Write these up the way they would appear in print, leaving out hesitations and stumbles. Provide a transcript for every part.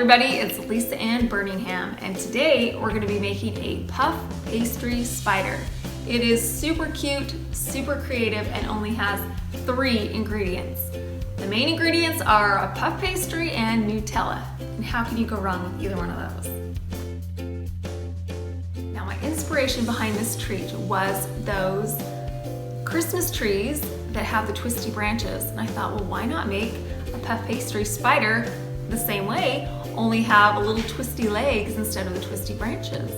everybody, it's Lisa Ann Burningham, and today we're going to be making a puff pastry spider. It is super cute, super creative, and only has 3 ingredients. The main ingredients are a puff pastry and Nutella. And how can you go wrong with either one of those? Now, my inspiration behind this treat was those Christmas trees that have the twisty branches. And I thought, well, why not make a puff pastry spider the same way, only have a little twisty legs instead of the twisty branches.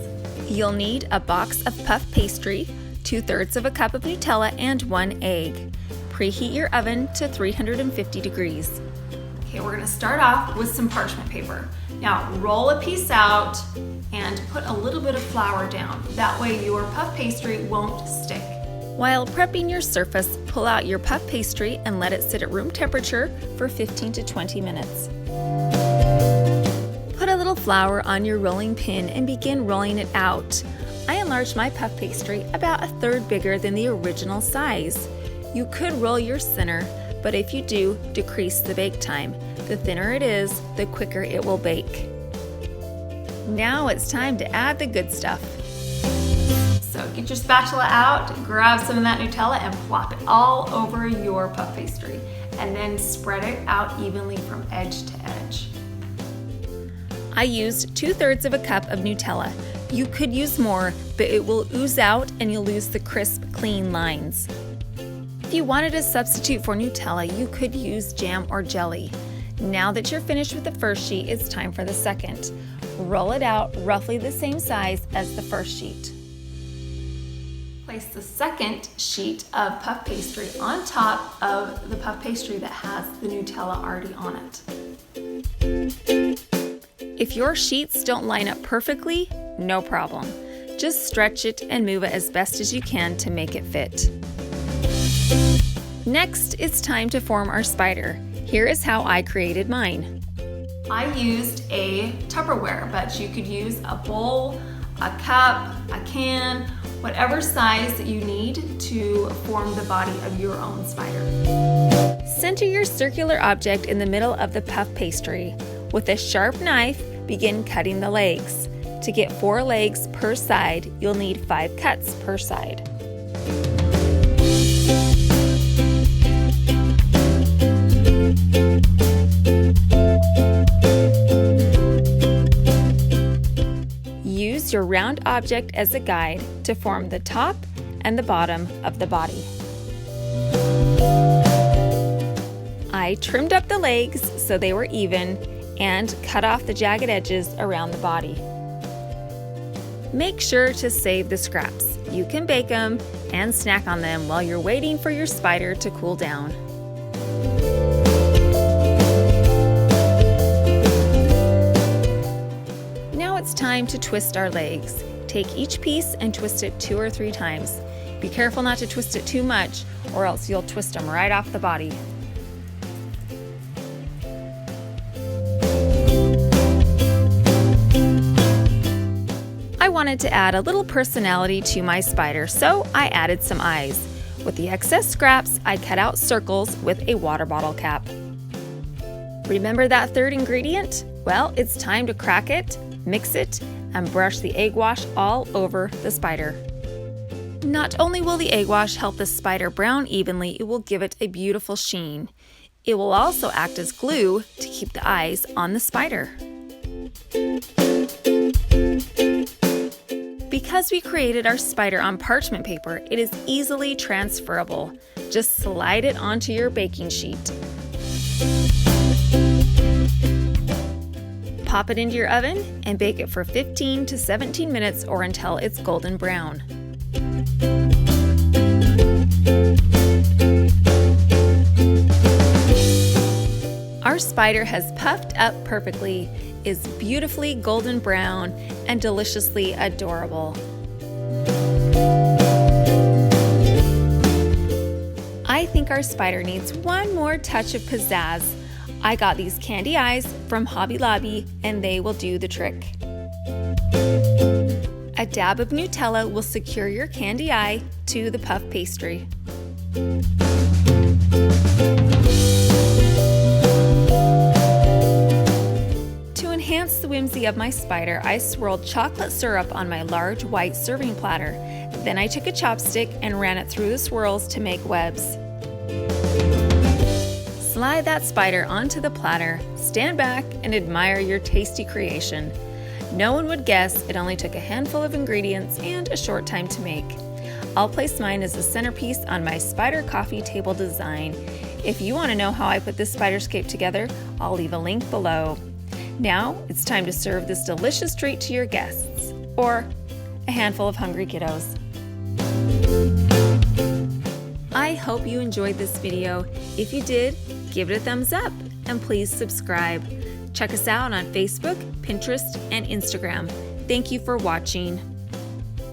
You'll need a box of puff pastry, 2/3 of a cup of Nutella, and 1 egg. Preheat your oven to 350 degrees. Okay, we're gonna start off with some parchment paper. Now, roll a piece out and put a little bit of flour down. That way your puff pastry won't stick. While prepping your surface, pull out your puff pastry and let it sit at room temperature for 15 to 20 minutes. Put a little flour on your rolling pin and begin rolling it out. I enlarged my puff pastry about 1/3 bigger than the original size. You could roll your center, but if you do, decrease the bake time. The thinner it is, the quicker it will bake. Now it's time to add the good stuff. So get your spatula out, grab some of that Nutella and plop it all over your puff pastry, and then spread it out evenly from edge to edge. I used 2/3 of a cup of Nutella. You could use more, but it will ooze out and you'll lose the crisp, clean lines. If you wanted a substitute for Nutella, you could use jam or jelly. Now that you're finished with the first sheet, it's time for the second. Roll it out roughly the same size as the first sheet. Place the second sheet of puff pastry on top of the puff pastry that has the Nutella already on it. If your sheets don't line up perfectly, no problem. Just stretch it and move it as best as you can to make it fit. Next, it's time to form our spider. Here is how I created mine. I used a Tupperware, but you could use a bowl, a cup, a can, whatever size that you need to form the body of your own spider. Center your circular object in the middle of the puff pastry. With a sharp knife, begin cutting the legs. To get 4 legs per side, you'll need 5 cuts per side. Use your round object as a guide to form the top and the bottom of the body. I trimmed up the legs so they were even and cut off the jagged edges around the body. Make sure to save the scraps. You can bake them and snack on them while you're waiting for your spider to cool down. Now it's time to twist our legs. Take each piece and twist it 2 or 3 times. Be careful not to twist it too much, or else you'll twist them right off the body. I wanted to add a little personality to my spider, so I added some eyes. With the excess scraps, I cut out circles with a water bottle cap. Remember that 3rd ingredient? Well, it's time to crack it, mix it, and brush the egg wash all over the spider. Not only will the egg wash help the spider brown evenly, it will give it a beautiful sheen. It will also act as glue to keep the eyes on the spider. Because we created our spider on parchment paper, it is easily transferable. Just slide it onto your baking sheet. Pop it into your oven and bake it for 15 to 17 minutes or until it's golden brown. Our spider has puffed up perfectly, is beautifully golden brown, and deliciously adorable. I think our spider needs one more touch of pizzazz. I got these candy eyes from Hobby Lobby and they will do the trick. A dab of Nutella will secure your candy eye to the puff pastry. To enhance enhance the whimsy of my spider, I swirled chocolate syrup on my large white serving platter. Then I took a chopstick and ran it through the swirls to make webs. Slide that spider onto the platter, stand back, and admire your tasty creation. No one would guess it only took a handful of ingredients and a short time to make. I'll place mine as the centerpiece on my spider coffee table design. If you want to know how I put this spiderscape together, I'll leave a link below. Now it's time to serve this delicious treat to your guests, or a handful of hungry kiddos. I hope you enjoyed this video. If you did, give it a thumbs up and please subscribe. Check us out on Facebook, Pinterest, and Instagram. Thank you for watching.